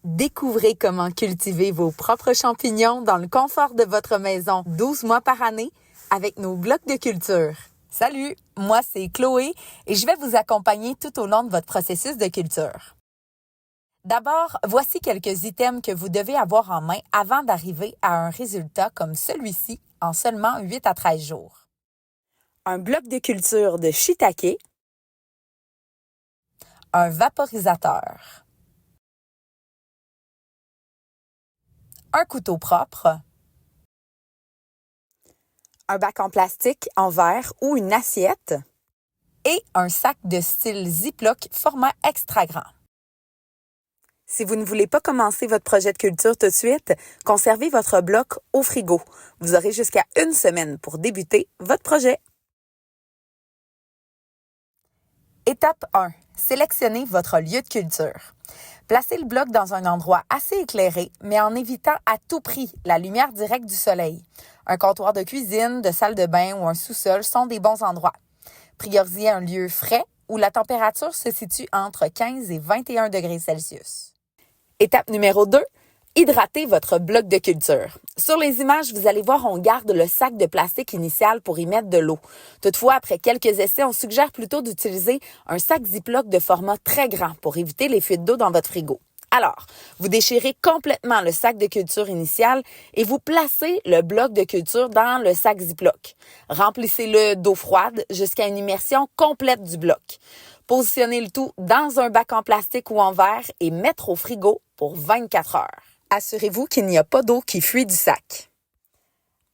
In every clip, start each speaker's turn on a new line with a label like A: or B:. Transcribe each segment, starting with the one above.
A: Découvrez comment cultiver vos propres champignons dans le confort de votre maison 12 mois par année avec nos blocs de culture. Salut, moi c'est Chloé et je vais vous accompagner tout au long de votre processus de culture. D'abord, voici quelques items que vous devez avoir en main avant d'arriver à un résultat comme celui-ci en seulement 8 à 13 jours. Un bloc de culture de shiitake, un vaporisateur, un couteau propre, un bac en plastique, en verre ou une assiette et un sac de style Ziploc format extra grand. Si vous ne voulez pas commencer votre projet de culture tout de suite, conservez votre bloc au frigo. Vous aurez jusqu'à 1 semaine pour débuter votre projet. Étape 1. Sélectionnez votre lieu de culture. Placez le bloc dans un endroit assez éclairé, mais en évitant à tout prix la lumière directe du soleil. Un comptoir de cuisine, de salle de bain ou un sous-sol sont des bons endroits. Priorisez un lieu frais où la température se situe entre 15 et 21 degrés Celsius. Étape numéro 2. Hydratez votre bloc de culture. Sur les images, vous allez voir, on garde le sac de plastique initial pour y mettre de l'eau. Toutefois, après quelques essais, on suggère plutôt d'utiliser un sac Ziploc de format très grand pour éviter les fuites d'eau dans votre frigo. Alors, vous déchirez complètement le sac de culture initial et vous placez le bloc de culture dans le sac Ziploc. Remplissez-le d'eau froide jusqu'à une immersion complète du bloc. Positionnez le tout dans un bac en plastique ou en verre et mettre au frigo pour 24 heures. Assurez-vous qu'il n'y a pas d'eau qui fuit du sac.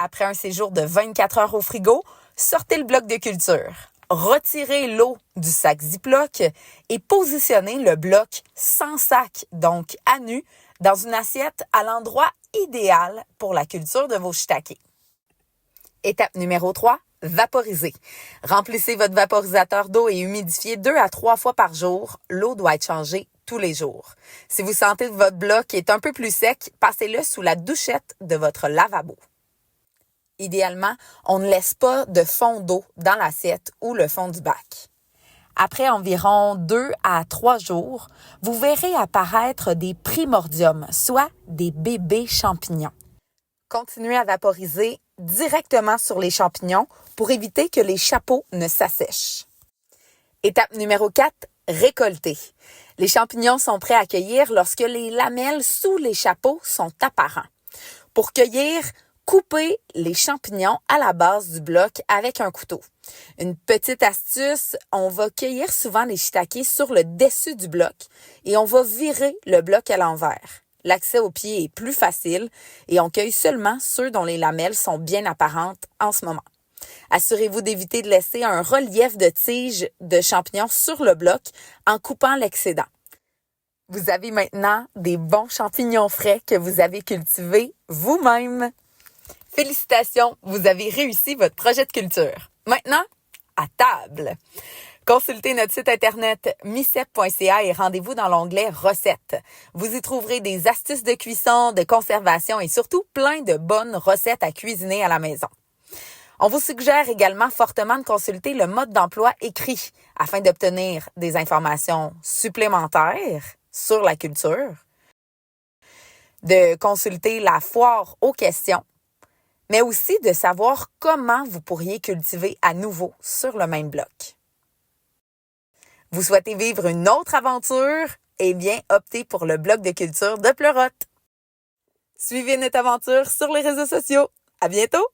A: Après un séjour de 24 heures au frigo, sortez le bloc de culture. Retirez l'eau du sac Ziploc et positionnez le bloc sans sac, donc à nu, dans une assiette à l'endroit idéal pour la culture de vos shiitake. Étape numéro 3. Vaporiser. Remplissez votre vaporisateur d'eau et humidifiez 2 à 3 fois par jour. L'eau doit être changée tous les jours. Si vous sentez que votre bloc est un peu plus sec, passez-le sous la douchette de votre lavabo. Idéalement, on ne laisse pas de fond d'eau dans l'assiette ou le fond du bac. Après environ 2 à 3 jours, vous verrez apparaître des primordiums, soit des bébés champignons. Continuez à vaporiser directement sur les champignons pour éviter que les chapeaux ne s'assèchent. Étape numéro 4, récolter. Les champignons sont prêts à cueillir lorsque les lamelles sous les chapeaux sont apparents. Pour cueillir, coupez les champignons à la base du bloc avec un couteau. Une petite astuce, on va cueillir souvent les shiitake sur le dessus du bloc et on va virer le bloc à l'envers. L'accès au pied est plus facile et on cueille seulement ceux dont les lamelles sont bien apparentes en ce moment. Assurez-vous d'éviter de laisser un relief de tiges de champignons sur le bloc en coupant l'excédent. Vous avez maintenant des bons champignons frais que vous avez cultivés vous-même. Félicitations, vous avez réussi votre projet de culture. Maintenant, à table! Consultez notre site internet micep.ca et rendez-vous dans l'onglet Recettes. Vous y trouverez des astuces de cuisson, de conservation et surtout plein de bonnes recettes à cuisiner à la maison. On vous suggère également fortement de consulter le mode d'emploi écrit afin d'obtenir des informations supplémentaires sur la culture, de consulter la foire aux questions, mais aussi de savoir comment vous pourriez cultiver à nouveau sur le même bloc. Vous souhaitez vivre une autre aventure? Eh bien, optez pour le bloc de culture de Pleurote. Suivez notre aventure sur les réseaux sociaux. À bientôt!